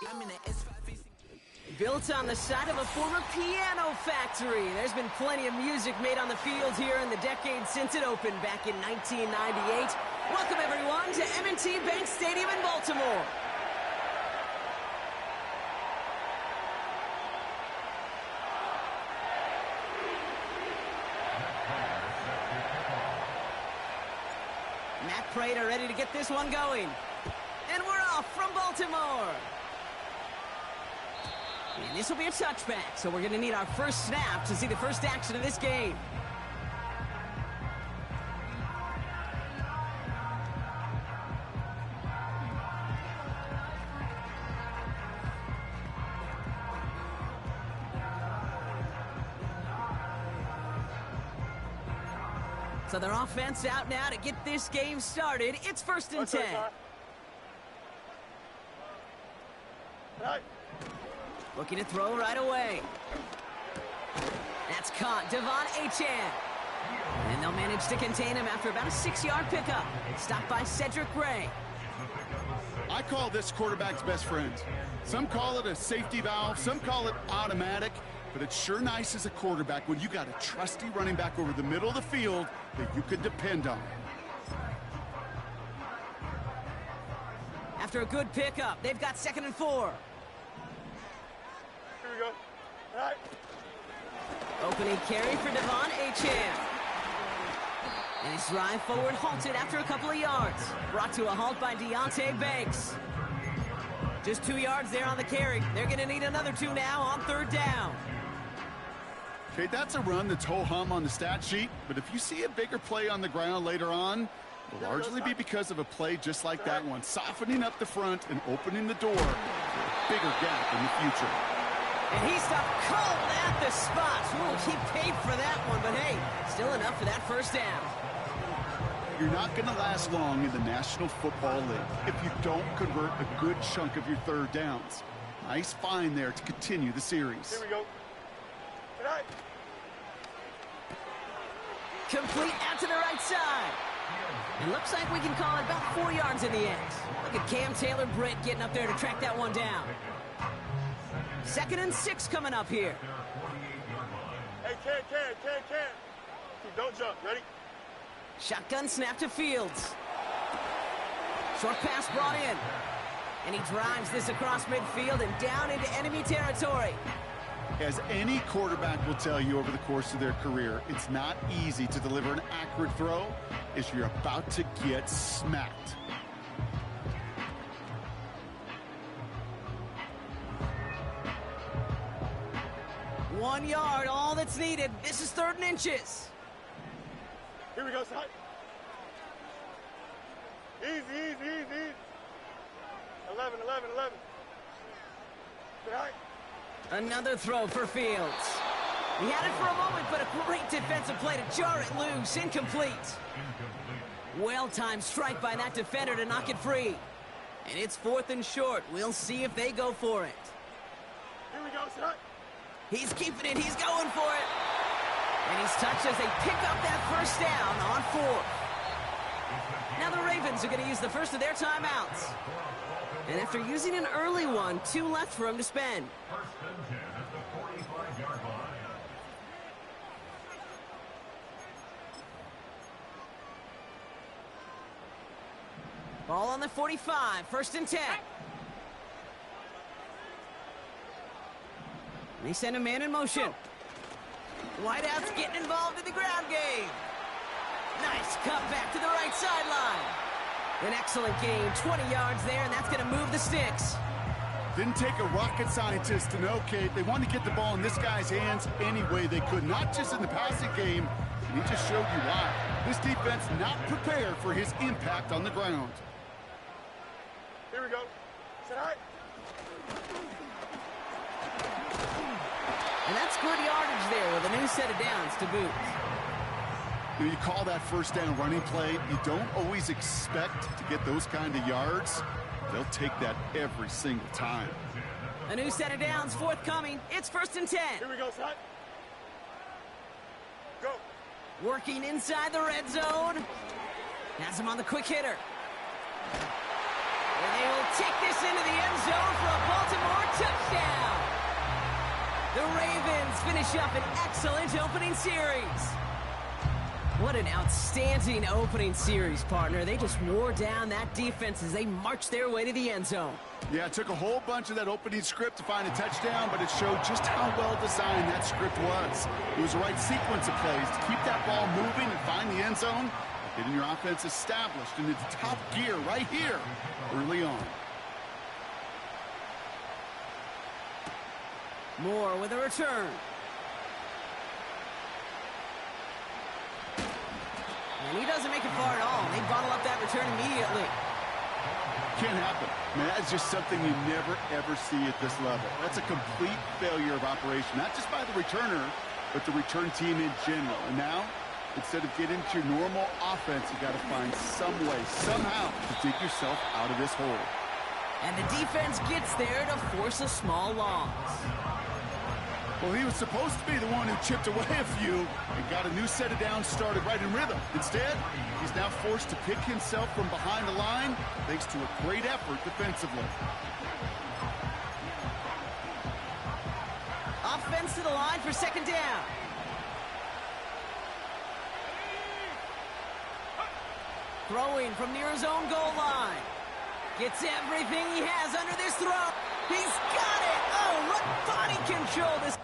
I'm in the S5. Built on the side of a former piano factory, there's been plenty of music made on the field here in the decades since it opened back in 1998. Welcome, everyone, to M&T Bank Stadium in Baltimore. Matt Prater ready to get this one going. And we're off from Baltimore. And this will be a touchback, so we're going to need our first snap to see the first action of this game. So their offense out now to get this game started. It's 1st and 10. Right. Looking to throw right away. That's caught. Devon Achane. And they'll manage to contain him after about a 6-yard pickup. Stopped by Cedric Gray. I call this quarterback's best friend. Some call it a safety valve, some call it automatic, but it's sure nice as a quarterback when you got a trusty running back over the middle of the field that you could depend on. After a good pickup, they've got 2nd and 4. Here we go. All right. Opening carry for Devon Achane. And his drive forward halted after a couple of yards. Brought to a halt by Deonte Banks. Just 2 yards there on the carry. They're going to need another 2 now on 3rd down. Okay, that's a run that's ho-hum on the stat sheet, but if you see a bigger play on the ground later on, it'll largely be because of a play just like that one, softening up the front and opening the door for a bigger gap in the future. And he stopped cold at the spot. Ooh, he paid for that one, but hey, still enough for that first down. You're not going to last long in the National Football League if you don't convert a good chunk of your 3rd downs. Nice find there to continue the series. Here we go. Good night. Complete out to the right side. It looks like we can call it about 4 yards in the end. Look at Cam Taylor-Britt getting up there to track that one down. 2nd and 6 coming up here. Hey, Cam. Don't jump. Ready? Shotgun snap to Fields. Short pass brought in. And he drives this across midfield and down into enemy territory. As any quarterback will tell you over the course of their career, it's not easy to deliver an accurate throw as you're about to get smacked. One yard, all that's needed. This is 3rd and inches. Here we go, son. Easy. 11. All right. Another throw for Fields. He had it for a moment, but a great defensive play to jar it loose. Incomplete. Well-timed strike by that defender to knock it free. And it's 4th and short. We'll see if they go for it. Here we go, son. He's keeping it. He's going for it. And he's touched as they pick up that first down on 4th. Now the Ravens are going to use the first of their timeouts. And after using an early one, 2 left for him to spend. Ball on the 45, 1st and 10. They send a man in motion. Whiteout's getting involved in the ground game. Nice cut back to the right sideline. An excellent game, 20 yards there, and that's going to move the sticks. Didn't take a rocket scientist to know, Kate. They wanted to get the ball in this guy's hands any way they could, not just in the passing game. And he just showed you why. This defense not prepared for his impact on the ground. Here we go. Sit high. And that's good yardage there with a new set of downs to boot. You call that first down running play. You don't always expect to get those kind of yards. They'll take that every single time. A new set of downs forthcoming. It's 1st and 10. Here we go, son. Go. Working inside the red zone. Has him on the quick hitter. And they will take this into the end zone for a Baltimore finish up an excellent opening series. What an outstanding opening series, partner. They just wore down that defense as they marched their way to the end zone. Yeah, it took a whole bunch of that opening script to find a touchdown, but it showed just how well designed that script was. It was the right sequence of plays to keep that ball moving and find the end zone, getting your offense established in its top gear right here early on. Moore with a return. And he doesn't make it far at all. They bottle up that return immediately. Can't happen. Man, that's just something you never, ever see at this level. That's a complete failure of operation, not just by the returner, but the return team in general. And now, instead of getting to your normal offense, you got to find some way, somehow, to dig yourself out of this hole. And the defense gets there to force a small loss. Well, he was supposed to be the one who chipped away a few and got a new set of downs started right in rhythm. Instead, he's now forced to pick himself from behind the line thanks to a great effort defensively. Offense to the line for second down. Throwing from near his own goal line. Gets everything he has under this throw. He's got it! Oh, what body control this...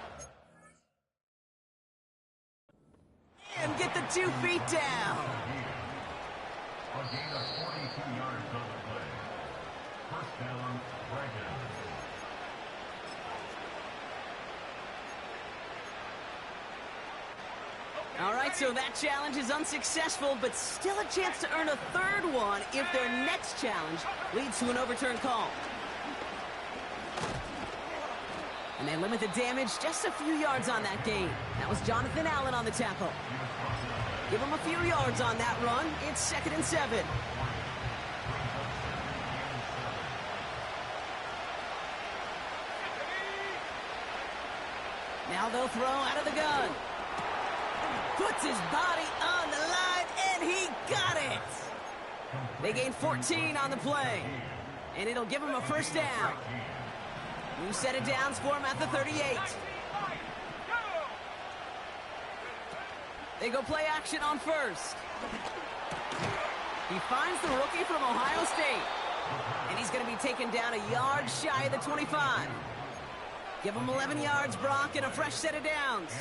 And get the 2 feet down. A gain of 42 yards on the play. First down, Dragons. All right, so that challenge is unsuccessful, but still a chance to earn a third one if their next challenge leads to an overturned call. And they limit the damage just a few yards on that gain. That was Jonathan Allen on the tackle. Give him a few yards on that run. It's 2nd and 7. Now they'll throw out of the gun. Puts his body on the line, and he got it. They gain 14 on the play, and it'll give him a first down. New set of downs for him at the 38. They go play action on first. He finds the rookie from Ohio State, and he's going to be taken down a yard shy of the 25. Give him 11 yards, Brock, and a fresh set of downs.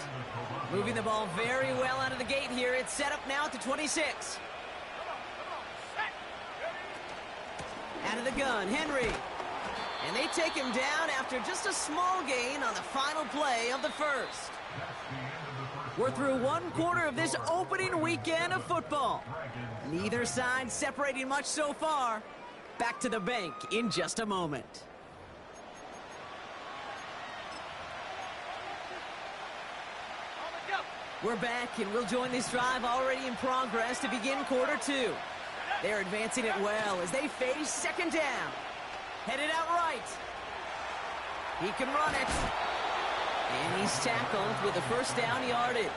Moving the ball very well out of the gate here. It's set up now at the 26. Out of the gun, Henry. And they take him down after just a small gain on the final play of the first. We're through one quarter of this opening weekend of football. Neither side separating much so far. Back to the bank in just a moment. We're back, and we'll join this drive already in progress to begin quarter 2. They're advancing it well as they face second down. Headed out right. He can run it. And he's tackled with a first down yardage.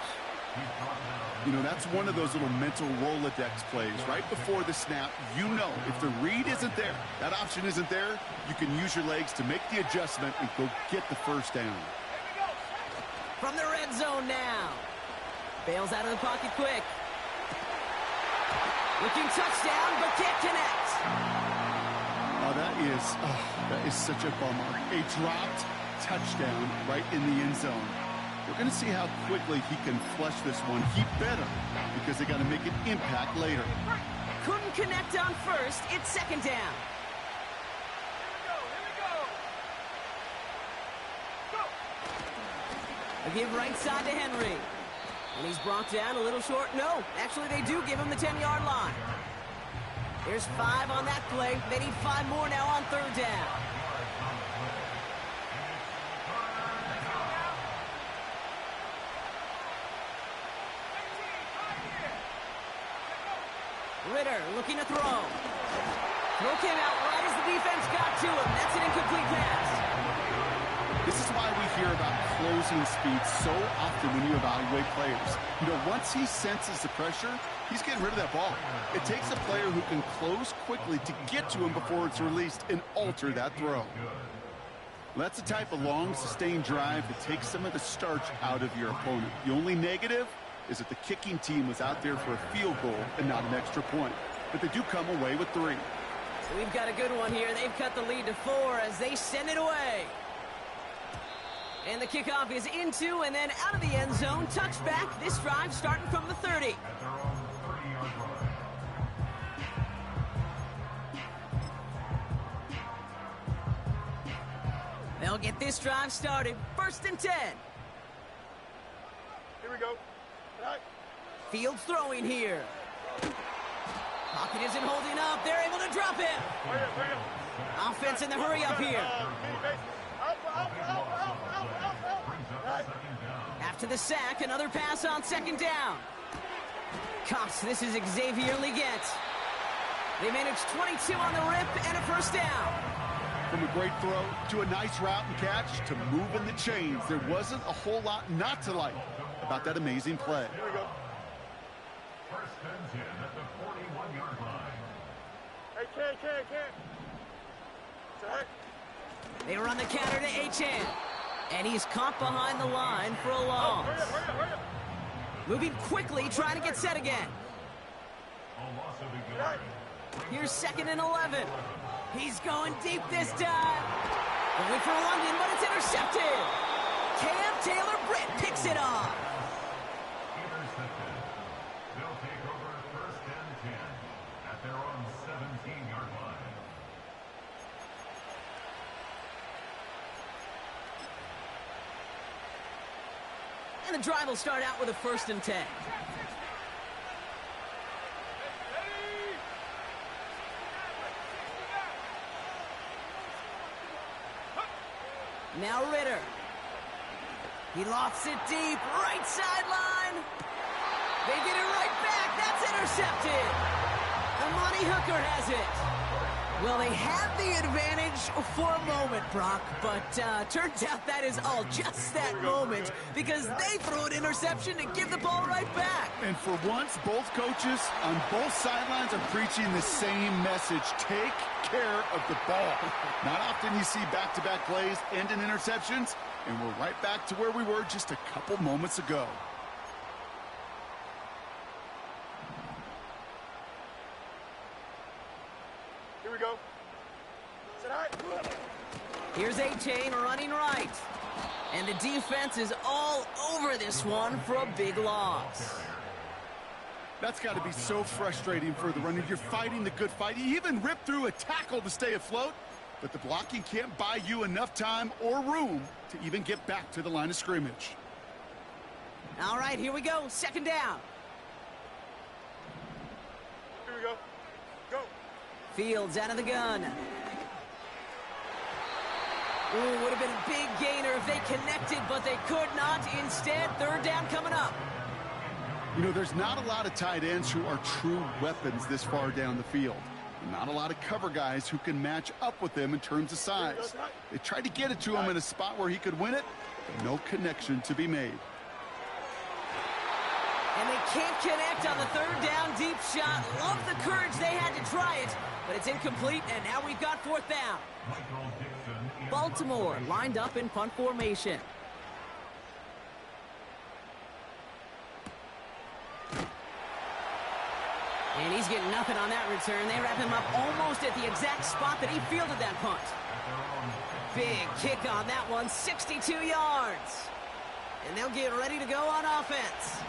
You know, that's one of those little mental Rolodex plays. Right before the snap, you know if the read isn't there, that option isn't there, you can use your legs to make the adjustment and go get the first down. From the red zone now. Bails out of the pocket quick. Looking touchdown, but can't connect. Oh, that is such a bummer. A dropped touchdown right in the end zone. We're going to see how quickly he can flush this one. He better, because they got to make an impact later. Couldn't connect on first. It's second down. A give right side to Henry. And he's brought down a little short. No, actually they do give him the 10-yard line. There's 5 on that play. They need 5 more now on third down. Ritter looking to throw. Throw came out right as the defense got to him. That's an incomplete pass. This is why we hear about closing speed so often when you evaluate players. You know, once he senses the pressure, he's getting rid of that ball. It takes a player who can close quickly to get to him before it's released and alter that throw. Well, that's the type of long, sustained drive that takes some of the starch out of your opponent. The only negative is that the kicking team was out there for a field goal and not an extra point. But they do come away with 3. We've got a good one here. They've cut the lead to 4 as they send it away. And the kickoff is into and then out of the end zone. Touchback. This drive starting from the 30. At their own 30-yard line. They'll get this drive started. 1st and 10. Here we go. Fields throwing here. Pocket isn't holding up. They're able to drop it. Offense in the hurry up here. After the sack, another pass on 2nd down. Cox, this is Xavier Leggett. They managed 22 on the rip and a 1st down. From a great throw to a nice route and catch to moving the chains, there wasn't a whole lot not to like about that amazing play. Here we go. 1st and 10 at the 41-yard line. Hey, Ken. Set. They run the counter to Achane. And he's caught behind the line for a loss. Hurry up. Moving quickly, trying to get set again. A loss of a yard. Here's 2nd and 11. He's going deep this time. Going for London, but it's intercepted. Cam Taylor-Britt picks it off. Intercepted. They'll take over 1st and 10 at their own 17-yard line. And the drive will start out with a 1st and 10. Now Ritter. He lofts it deep, right sideline. They get it right back. That's intercepted. Amani Hooker has it. Well, they had the advantage for a moment, Brock, but turns out that is all just that moment because they threw an interception to give the ball right back. And for once, both coaches on both sidelines are preaching the same message. Take care of the ball. Not often you see back-to-back plays end in interceptions, and we're right back to where we were just a couple moments ago. Here we go. Set high. Here's Achane running right. And the defense is all over this one for a big loss. That's got to be so frustrating for the runner. You're fighting the good fight. You even rip through a tackle to stay afloat, but the blocking can't buy you enough time or room to even get back to the line of scrimmage. All right, here we go. 2nd down. Here we go. Go. Fields out of the gun. Ooh, would have been a big gainer if they connected, but they could not. Instead, 3rd down coming up. You know, there's not a lot of tight ends who are true weapons this far down the field. Not a lot of cover guys who can match up with them in terms of size. They tried to get it to him in a spot where he could win it, but no connection to be made. And they can't connect on the 3rd down deep shot. Love the courage they had to try it, but it's incomplete, and now we've got 4th down. Baltimore lined up in punt formation. And he's getting nothing on that return. They wrap him up almost at the exact spot that he fielded that punt. Big kick on that one, 62 yards. And they'll get ready to go on offense.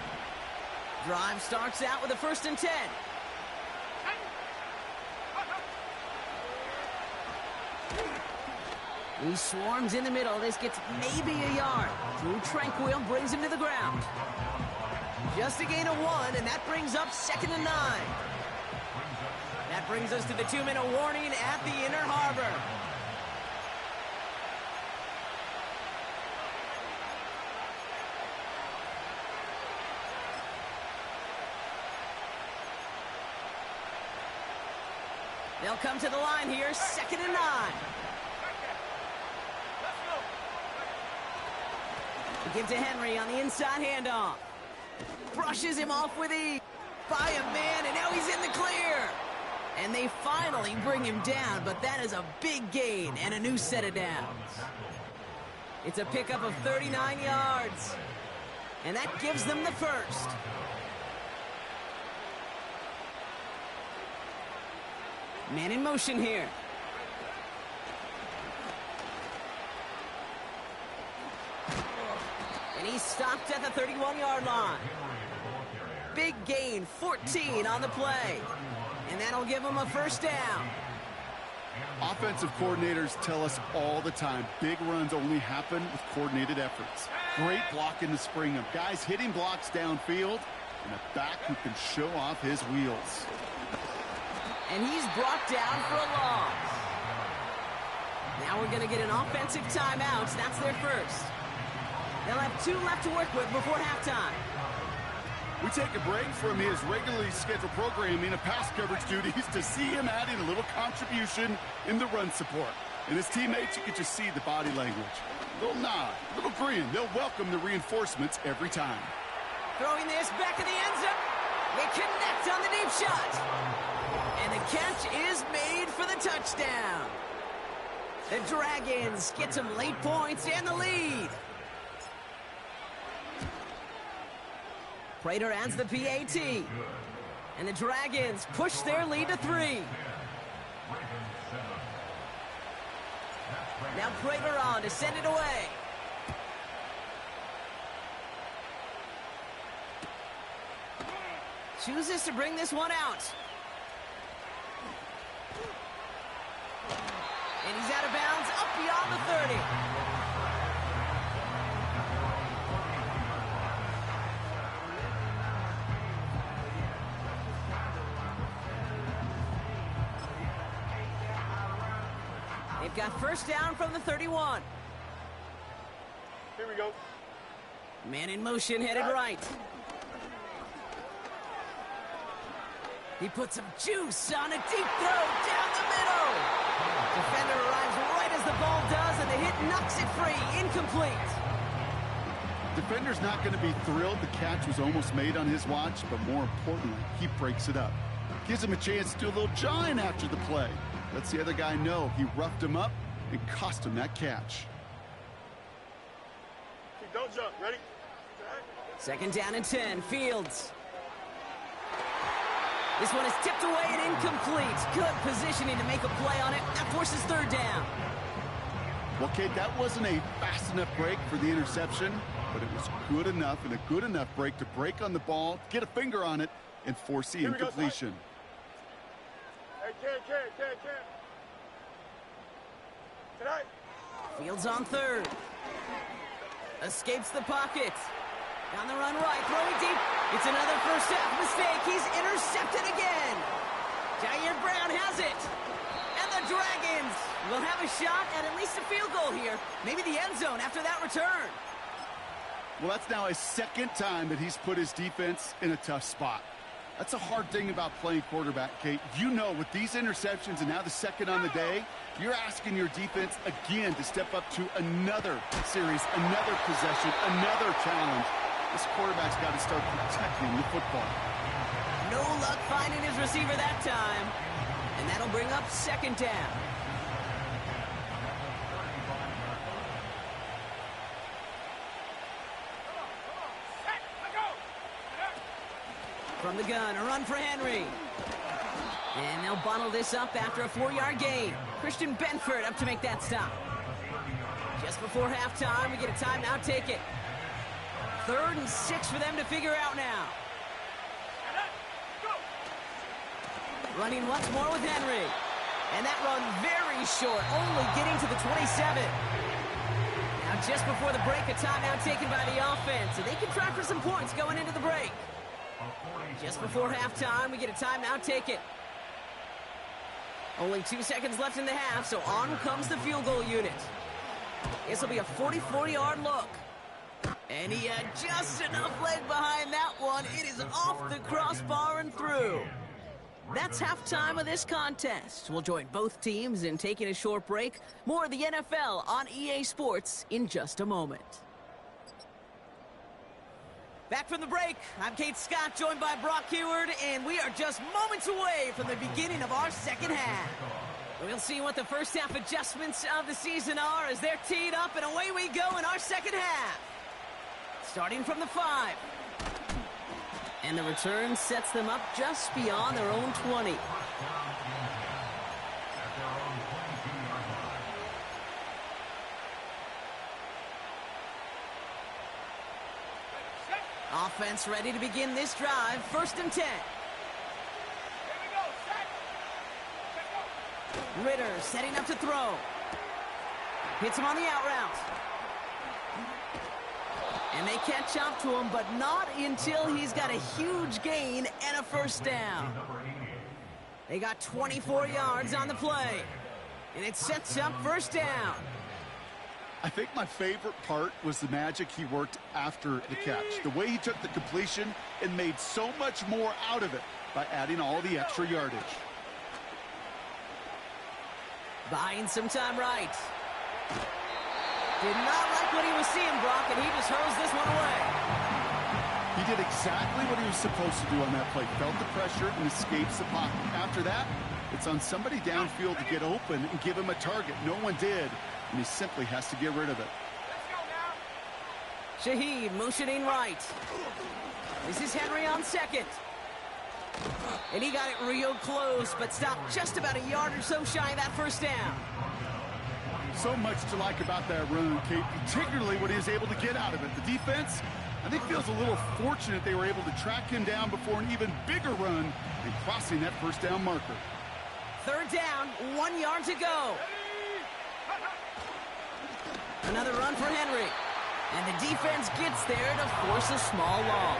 Drive starts out with a 1st and 10. He swarms in the middle. This gets maybe a yard. Drew Tranquil brings him to the ground. Just a gain of 1, and that brings up 2nd and 9. That brings us to the 2-minute warning at the Inner Harbor. They'll come to the line here, 2nd and 9. Give to Henry on the inside handoff. Brushes him off with ease. By a man, and now he's in the clear. And they finally bring him down, but that is a big gain and a new set of downs. It's a pickup of 39 yards. And that gives them the first. Man in motion here. And he's stopped at the 31-yard line. Big gain, 14 on the play. And that'll give him a first down. Offensive coordinators tell us all the time, big runs only happen with coordinated efforts. Great blocking to spring them. Guys hitting blocks downfield, and a back who can show off his wheels. And he's brought down for a loss. Now we're going to get an offensive timeout. That's their first. They'll have 2 left to work with before halftime. We take a break from his regularly scheduled programming of pass coverage duties to see him adding a little contribution in the run support. And his teammates, you can just see the body language. A little nod, a little grin. They'll welcome the reinforcements every time. Throwing this back in the end zone. They connect on the deep shot. And the catch is made for the touchdown. The Dragons get some late points and the lead. Prater adds the PAT. And the Dragons push their lead to 3. Now Prater on to send it away. Chooses to bring this one out. And he's out of bounds up beyond the 30. They've got first down from the 31. Here we go. Man in motion, headed right. He puts some juice on a deep throw down the middle. Defender arrives right as the ball does, and the hit knocks it free. Incomplete. Defender's not going to be thrilled the catch was almost made on his watch, but more importantly, he breaks it up. Gives him a chance to do a little jawing after the play. Lets the other guy know he roughed him up and cost him that catch. Don't jump. Ready? Second down and 10. Fields. This one is tipped away and incomplete. Good positioning to make a play on it. That forces third down. Well, Kate, that wasn't a fast enough break for the interception, but it was good enough and a good enough break to break on the ball, get a finger on it, and force the incompletion. Hey, Ken. Tonight. Fields on third. Escapes the pocket. Down the run right, throwing deep. It's another first half mistake. He's intercepted again. Jair Brown has it. And the Dragons will have a shot at least a field goal here. Maybe the end zone after that return. Well, that's now his second time that he's put his defense in a tough spot. That's a hard thing about playing quarterback, Kate. You know, with these interceptions and now the second on the day, you're asking your defense again to step up to another series, another possession, another challenge. This quarterback's got to start protecting the football. No luck finding his receiver that time. And that'll bring up second down. From the gun, a run for Henry. And they'll bottle this up after a 4-yard gain. Christian Benford up to make that stop. Just before halftime, we get a timeout, take it. 3rd and 6 for them to figure out now. Running once more with Henry. And that run very short, only getting to the 27. Now just before the break, a timeout taken by the offense. So they can try for some points going into the break. Just before halftime, we get a timeout, take it. Only 2 seconds left in the half, so on comes the field goal unit. This will be a 44-yard look. And he had just enough leg behind that one. It is off the crossbar and through. That's halftime of this contest. We'll join both teams in taking a short break. More of the NFL on EA Sports in just a moment. Back from the break, I'm Kate Scott, joined by Brock Heward, and we are just moments away from the beginning of our second half. We'll see what the first half adjustments of the season are as they're teed up, and away we go in our second half. Starting from the 5. And the return sets them up just beyond their own 20. Offense ready to begin this drive. 1st and 10. Ritter setting up to throw. Hits him on the out route. And they catch up to him, but not until he's got a huge gain and a first down. They got 24 yards on the play. And it sets up first down. I think my favorite part was the magic he worked after the catch. The way he took the completion and made so much more out of it by adding all the extra yardage. Buying some time right. Did not like what he was seeing, Brock, and he just hurls this one away. He did exactly what he was supposed to do on that play. Felt the pressure and escapes the pocket. After that, it's on somebody downfield to get open and give him a target. No one did, and he simply has to get rid of it. Shaheed motioning right. This is Henry on 2nd. And he got it real close, but stopped just about a yard or so shy of that first down. So much to like about that run, Kate, particularly what he was able to get out of it. The defense, I think, feels a little fortunate they were able to track him down before an even bigger run and crossing that first down marker. 3rd down, 1 yard to go. Another run for Henry. And the defense gets there to force a small loss.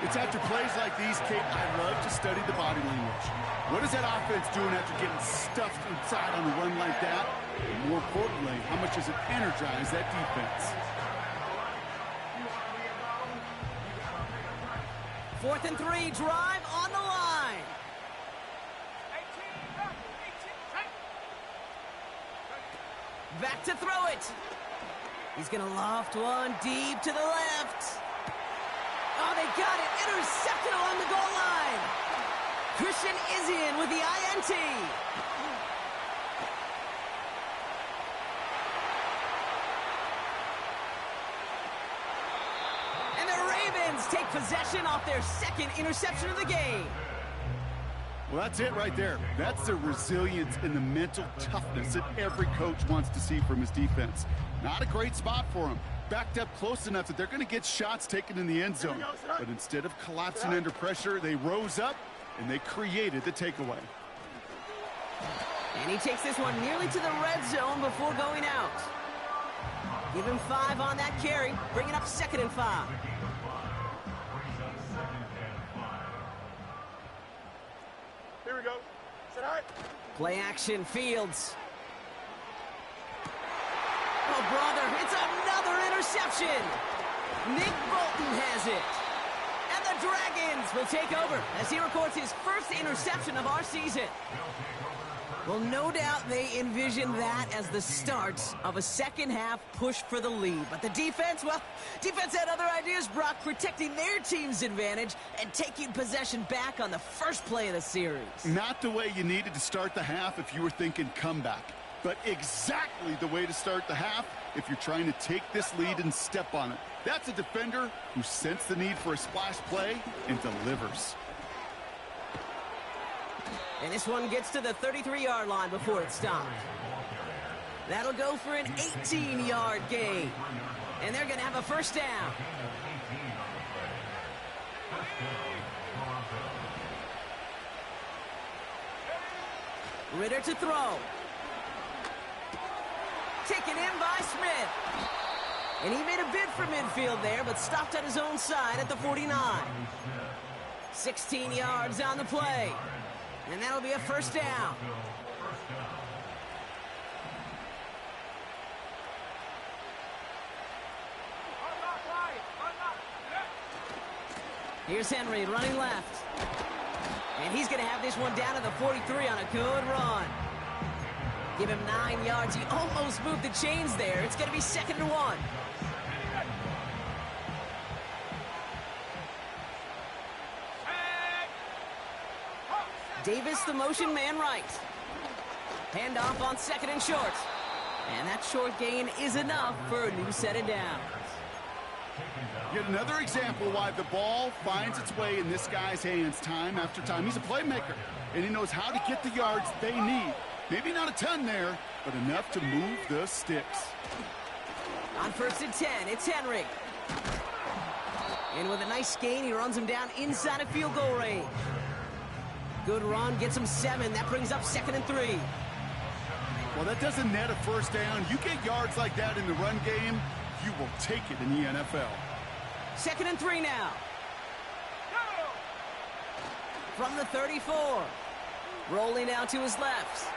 It's after plays like these, Kate, I love to study the body language. What is that offense doing after getting stuffed inside on a run like that? And more importantly, how much does it energize that defense? 4th and 3, drive on the line. Back to throw it. He's going to loft one deep to the left. Oh, they got it. Intercepted along the goal line. Christian is in with the INT. And the Ravens take possession off their 2nd interception of the game. Well, that's it right there. That's the resilience and the mental toughness that every coach wants to see from his defense. Not a great spot for him. Backed up close enough that they're going to get shots taken in the end zone. But instead of collapsing under pressure, they rose up and they created the takeaway. And he takes this one nearly to the red zone before going out. Give him 5 on that carry, bringing up 2nd and 5. Here we go. Set high. Play action, Fields. Oh, brother, it's another interception. Nick Bolton has it. And the Dragons will take over as he records his 1st interception of our season. Well, no doubt they envision that as the start of a second half push for the lead. But the defense, well, defense had other ideas, Brock, protecting their team's advantage and taking possession back on the first play of the series. Not the way you needed to start the half if you were thinking comeback, but exactly the way to start the half if you're trying to take this lead and step on it. That's a defender who sensed the need for a splash play and delivers. And this one gets to the 33-yard line before it stopped. That'll go for an 18-yard gain. And they're going to have a first down. Ritter to throw. Taken in by Smith. And he made a bid for midfield there, but stopped at his own side at the 49. 16 yards on the play. And that'll be a first down. Here's Henry running left. And he's going to have this one down to the 43 on a good run. Give him 9 yards. He almost moved the chains there. It's going to be 2nd and 1. Davis, the motion man right. Handoff on 2nd and short. And that short gain is enough for a new set of downs. Yet another example why the ball finds its way in this guy's hands time after time. He's a playmaker, and he knows how to get the yards they need. Maybe not a ton there, but enough to move the sticks. On 1st and 10, it's Henry. And with a nice gain, he runs him down inside of field goal range. Good run, gets him 7. That brings up 2nd and 3. Well, that doesn't net a first down. You get yards like that in the run game, you will take it in the NFL. 2nd and 3 now. From the 34. Rolling out to his left.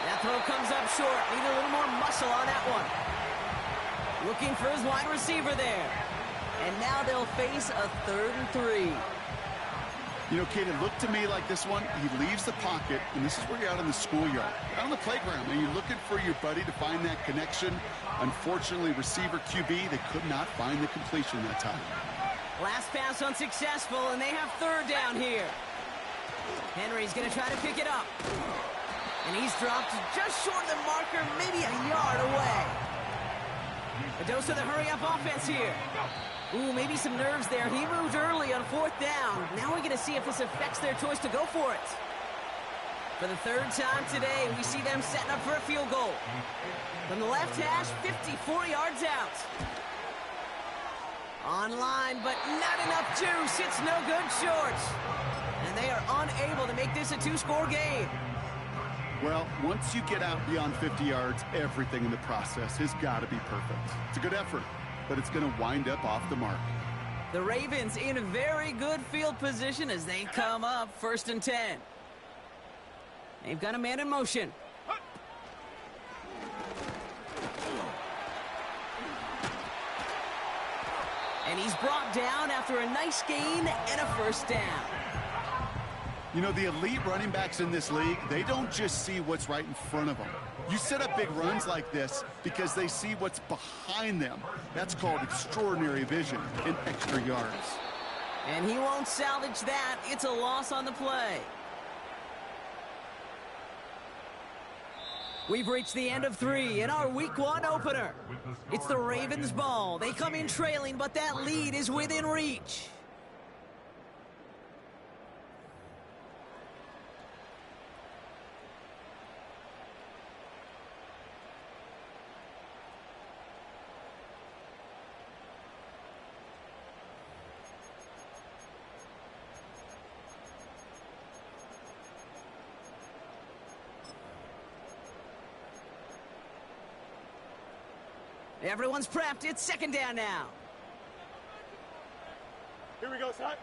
That throw comes up short. Need a little more muscle on that one. Looking for his wide receiver there. And now they'll face a 3rd and 3. You know, Kate, it looked to me like this one, he leaves the pocket, and this is where you're out in the schoolyard, out on the playground, and you're looking for your buddy to find that connection. Unfortunately, receiver QB, they could not find the completion that time. Last pass unsuccessful, and they have 3rd down here. Henry's going to try to pick it up. And he's dropped just short of the marker, maybe a yard away. A dose of the hurry-up offense here. Ooh, maybe some nerves there. He moved early on 4th down. Now we're going to see if this affects their choice to go for it. For the 3rd time today, we see them setting up for a field goal. From the left hash, 54 yards out. Online, but not enough juice. It's no good short. And they are unable to make this a 2-score game. Well, once you get out beyond 50 yards, everything in the process has got to be perfect. It's a good effort, but it's going to wind up off the mark. The Ravens in a very good field position as they come up 1st and 10. They've got a man in motion. And he's brought down after a nice gain and a 1st down. You know, the elite running backs in this league, they don't just see what's right in front of them. You set up big runs like this because they see what's behind them. That's called extraordinary vision and extra yards. And he won't salvage that. It's a loss on the play. We've reached the end of 3 in our Week 1 opener. It's the Ravens' ball. They come in trailing, but that lead is within reach. Everyone's prepped. It's 2nd down now. Here we go, son.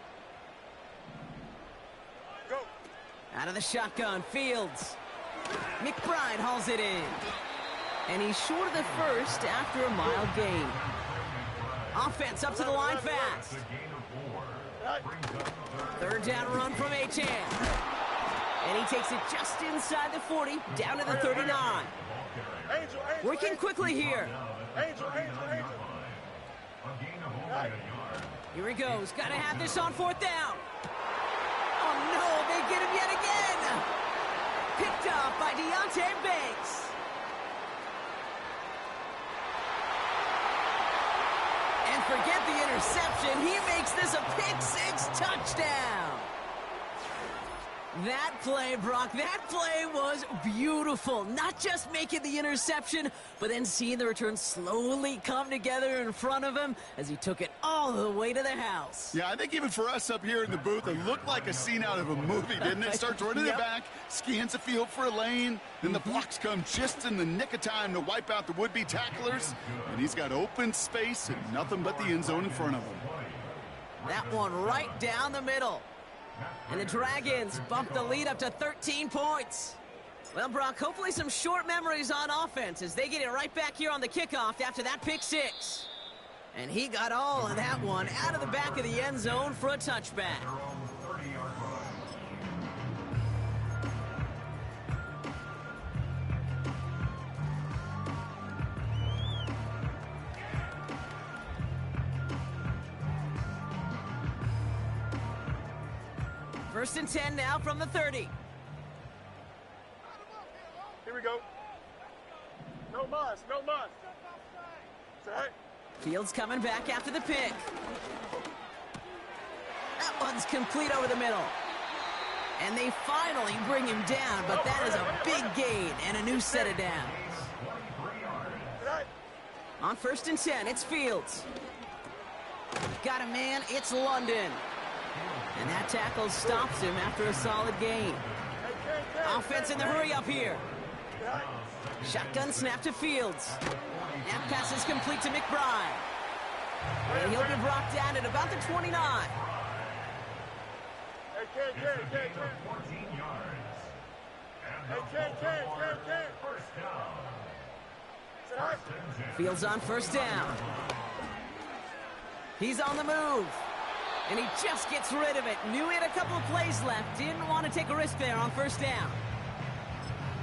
Go. Out of the shotgun, Fields. McBride hauls it in. And he's short of the 1st after a mild gain. Offense up to the line fast. 3rd down run from Achane. And he takes it just inside the 40, down to the 39. Working quickly here. Angel. Here he goes. Got to have this on 4th down. Oh, no. They get him yet again. Picked off by Deontay Banks. And forget the interception. He makes this a pick-6 touchdown. That play, Brock, that play was beautiful. Not just making the interception, but then seeing the return slowly come together in front of him as he took it all the way to the house. Yeah, I think even for us up here in the booth, it looked like a scene out of a movie, didn't it? Starts running it back, scans the field for a lane, then the blocks come just in the nick of time to wipe out the would-be tacklers, and he's got open space and nothing but the end zone in front of him. That one right down the middle. And the Dragons bump the lead up to 13 points. Well, Brock, hopefully some short memories on offense as they get it right back here on the kickoff after that pick-6. And he got all of that one out of the back of the end zone for a touchback. First and 10 now from the 30. It's all right. Fields coming back after the pick. That one's complete over the middle. And they finally bring him down, but that is a big gain and a new set of downs. It's all right. On 1st and 10, it's Fields. Got a man, it's London. And that tackle stops him after a solid gain. Offense in the hurry up here. Shotgun snap to Fields. That pass is complete to McBride. And he'll be brought down at about the 29. Hey, Ken. 14 yards. And Hey, Ken. first down. It's all right. Fields on 1st down. He's on the move. And he just gets rid of it. Knew he had a couple of plays left. Didn't want to take a risk there on 1st down.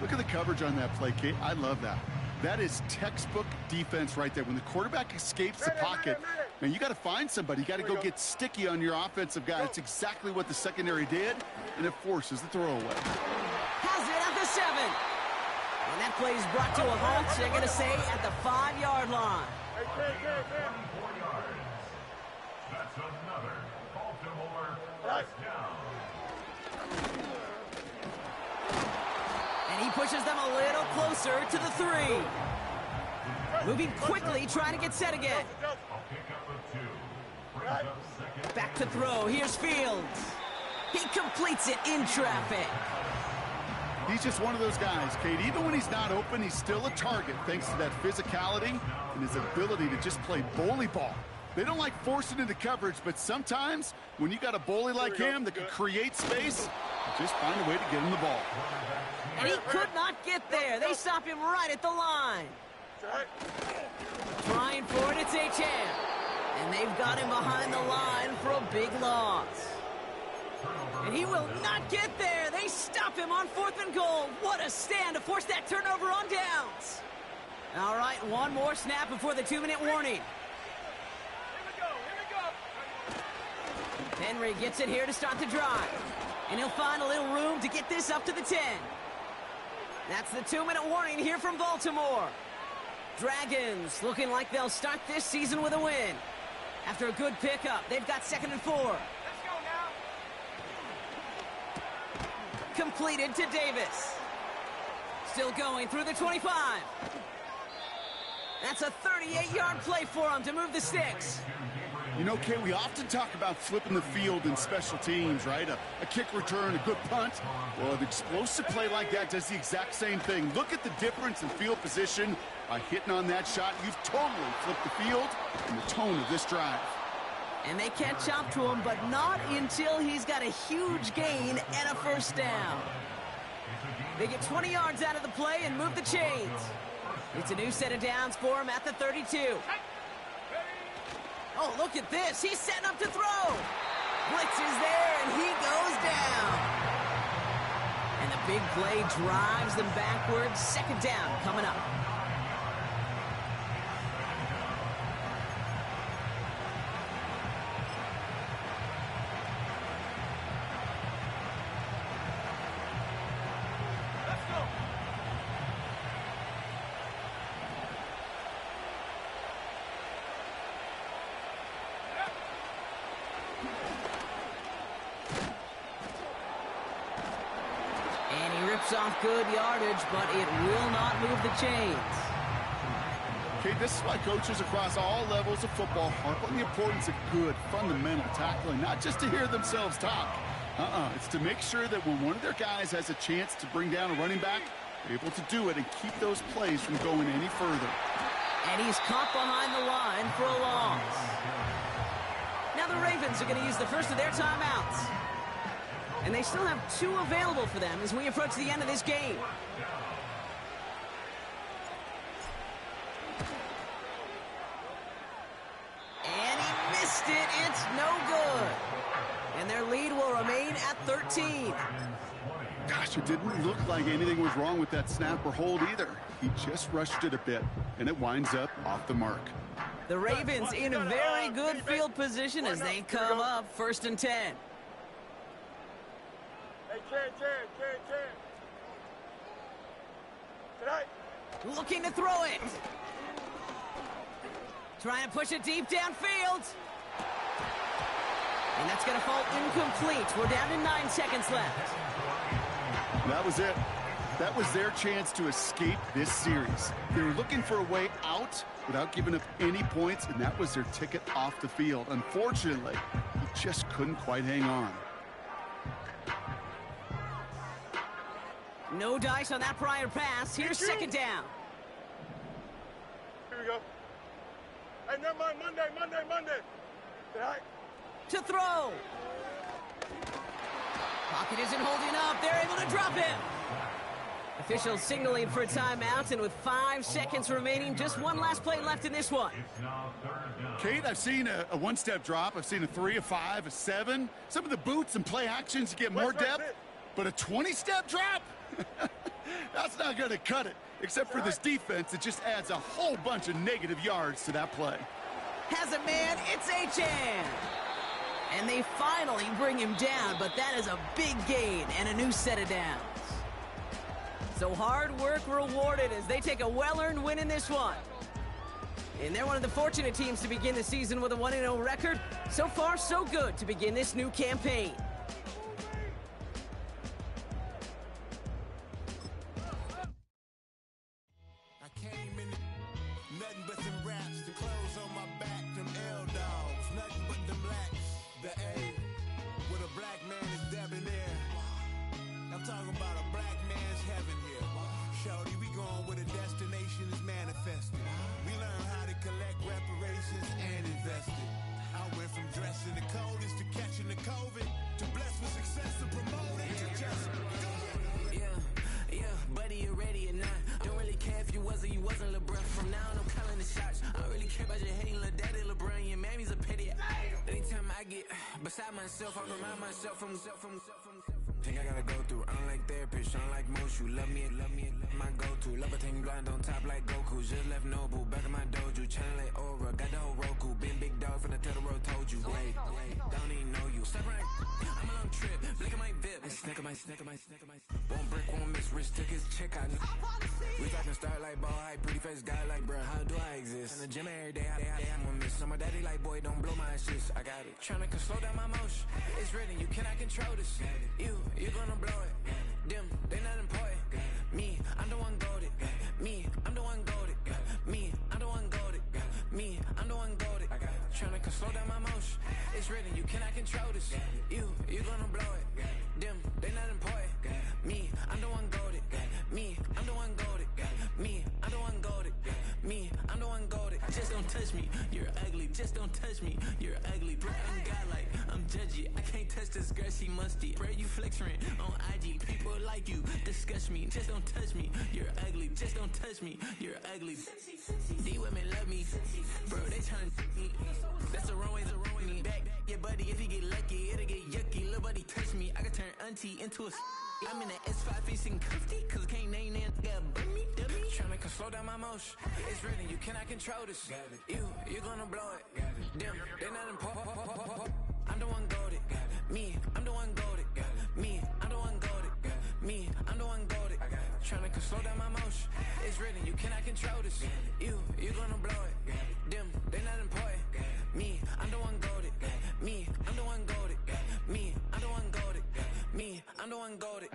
Look at the coverage on that play, Kate. I love that. That is textbook defense right there. When the quarterback escapes the pocket, man, you got to find somebody. You got to go get sticky on your offensive guy. It's exactly what the secondary did, and it forces the throwaway. Has it at the 7. And that play is brought to a halt, they're going to say, at the 5-yard line. Hey, Ken. 4 yards. That's another Baltimore first down. And he pushes them a little closer to the 3. Moving quickly, trying to get set again. A pickup of 2. Brings up second. Back to throw. Here's Fields. He completes it in traffic. He's just one of those guys, Kate. Even when he's not open, he's still a target thanks to that physicality and his ability to just play bully ball. They don't like forcing into coverage, but sometimes when you got a bully like him that can create space, just find a way to get him the ball. And he could not get there. They stop him right at the line. It's all right. Trying for it, it's HM. And they've got him behind the line for a big loss. And he will not get there. They stop him on 4th and goal. What a stand to force that turnover on downs. All right, one more snap before the 2-minute warning. Here we go. Henry gets it here to start the drive. And he'll find a little room to get this up to the 10. That's the 2-minute warning here from Baltimore. Dragons looking like they'll start this season with a win. After a good pickup, they've got 2nd and 4. Let's go now. Completed to Davis. Still going through the 25. That's a 38-yard play for him to move the sticks. You know, Kate, we often talk about flipping the field in special teams, right? A kick return, a good punt. Well, an explosive play like that does the exact same thing. Look at the difference in field position. By hitting on that shot, you've totally flipped the field and the tone of this drive. And they catch up to him, but not until he's got a huge gain and a 1st down. They get 20 yards out of the play and move the chains. It's a new set of downs for him at the 32. Oh, look at this. He's setting up to throw. Blitz is there, and he goes down. And the big play drives them backwards. 2nd down coming up. Off good yardage, but it will not move the chains. Okay, this is why coaches across all levels of football harp on the importance of good, fundamental tackling, not just to hear themselves talk. It's to make sure that when one of their guys has a chance to bring down a running back, they're able to do it and keep those plays from going any further. And he's caught behind the line for a loss. Now the Ravens are going to use the first of their timeouts. And they still have 2 available for them as we approach the end of this game. And he missed it. It's no good. And their lead will remain at 13. Gosh, it didn't look like anything was wrong with that snap or hold either. He just rushed it a bit, and it winds up off the mark. The Ravens in a very good field position as they come up 1st and 10. Hey, Ken. Tonight. Looking to throw it. Trying to push it deep downfield. And that's going to fall incomplete. We're down to 9 seconds left. That was it. That was their chance to escape this series. They were looking for a way out without giving up any points, and that was their ticket off the field. Unfortunately, he just couldn't quite hang on. No dice on that prior pass. Here's second down. Here we go. Hey, never mind. Monday. Say hi. To throw. Pocket isn't holding up. They're able to drop him. Officials signaling for a timeout, and with 5 seconds remaining, just one last play left in this one. Kate, I've seen a one-step drop. I've seen a 3, a 5, a 7. Some of the boots and play actions get more depth, but a 20-step drop? That's not going to cut it, except for this defense that just adds a whole bunch of negative yards to that play. Has a man, it's H.M. And they finally bring him down, but that is a big gain and a new set of downs. So hard work rewarded as they take a well-earned win in this one. And they're one of the fortunate teams to begin the season with a 1-0 record. So far, so good to begin this new campaign. I came in nothing but them raps, the clothes on my back, them L-dogs, nothing but them blacks. The A, with a black man is debonair. I'm talking about a black man's heaven here. Shorty, we going where the destination is manifested. We learn how to collect reparations and invest it. I went from dressing the coldest to catching the COVID, to blessed with success and promoted to just do it. Yeah, buddy, you ready or not? Don't really care if you was or you wasn't LeBron. From now on, I'm calling the shots. I don't really care about your hating little daddy LeBron. Your mammy's a pity. Anytime I get beside myself, I remind myself from Think I gotta go through. I don't like therapists, I don't like most. You love me, my go-to. Love a thing blind on top like Goku. Just left Noble, back in my dojo. Channel like Aura, got the whole Roku. Been big dog from the Tether Road, told you. Wait, don't even know you. Step right, I'm a long trip. Blick at my VIP. Snack of my. Won't break, won't miss. Rich took his check, I know. We talking start like ball hype, pretty face guy like bruh. How do I exist? In the gym every day, I'm gonna miss. My daddy like, boy, don't blow my assist. I got it. Tryna slow down my motion. It's written, you cannot control this. You gonna blow it. Them, they not important. Me, I'm the one goaded. Me, I'm the one goaded. Me, I'm the one goaded. Me, I'm the one goaded. Tryna slow down my motion. It's written, you cannot control this. You gonna blow it. Them, they not important. Me, I'm the one goaded. Me, I'm the one goaded. Me, I'm the one goaded. Me, I'm the one goaded. Just don't touch me, you're ugly. Just don't touch me, you're ugly. Bro, I'm godlike, I'm judgy. I can't touch this girl, she musty. Bro, you flexing on IG. People like you disgust me. Just don't touch me, you're ugly. Just don't touch me, you're ugly. These women love me, bro. They tryna me. That's the wrong way. Back your buddy, if he get lucky, it'll get yucky. Little buddy touch me, I can turn auntie into a. I'm in the S5 facing comfy, cause I can't name that. Got dummy. Tryna slow down my motion. It's written, you cannot control this. You gonna blow it. Them, they not important. I'm the one goaded. Me, I'm the one goaded. Me, I'm the one goaded. Me, I'm the one goaded. Tryna slow down my motion. It's written, you cannot control this. You gonna blow it. Them, they not important. Me, I'm the one goaded. Me, I'm the one goaded. Me, I'm the one goaded. Me, I'm the one goaded.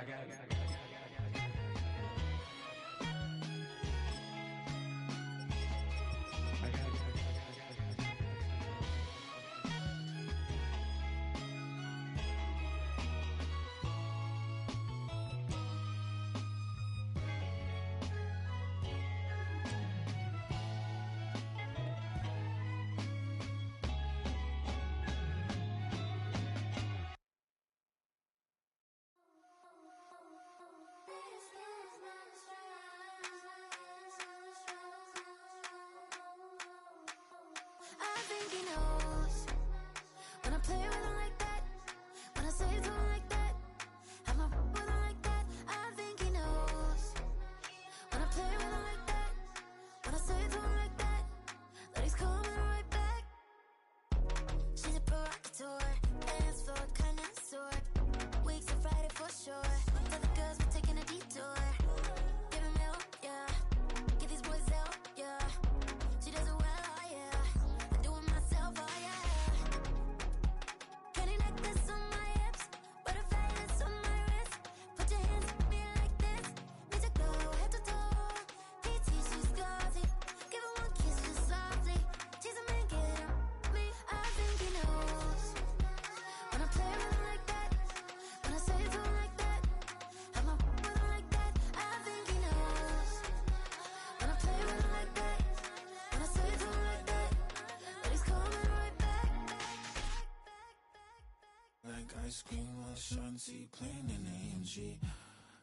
shanty playing in AMG.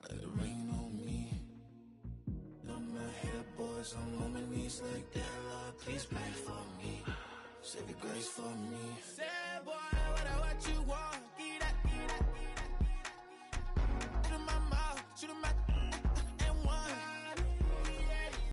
Let it rain on me. On my head, boys, I'm on my knees like that. Lord, please pray for me. Save your grace for me. Say, boy, what you want?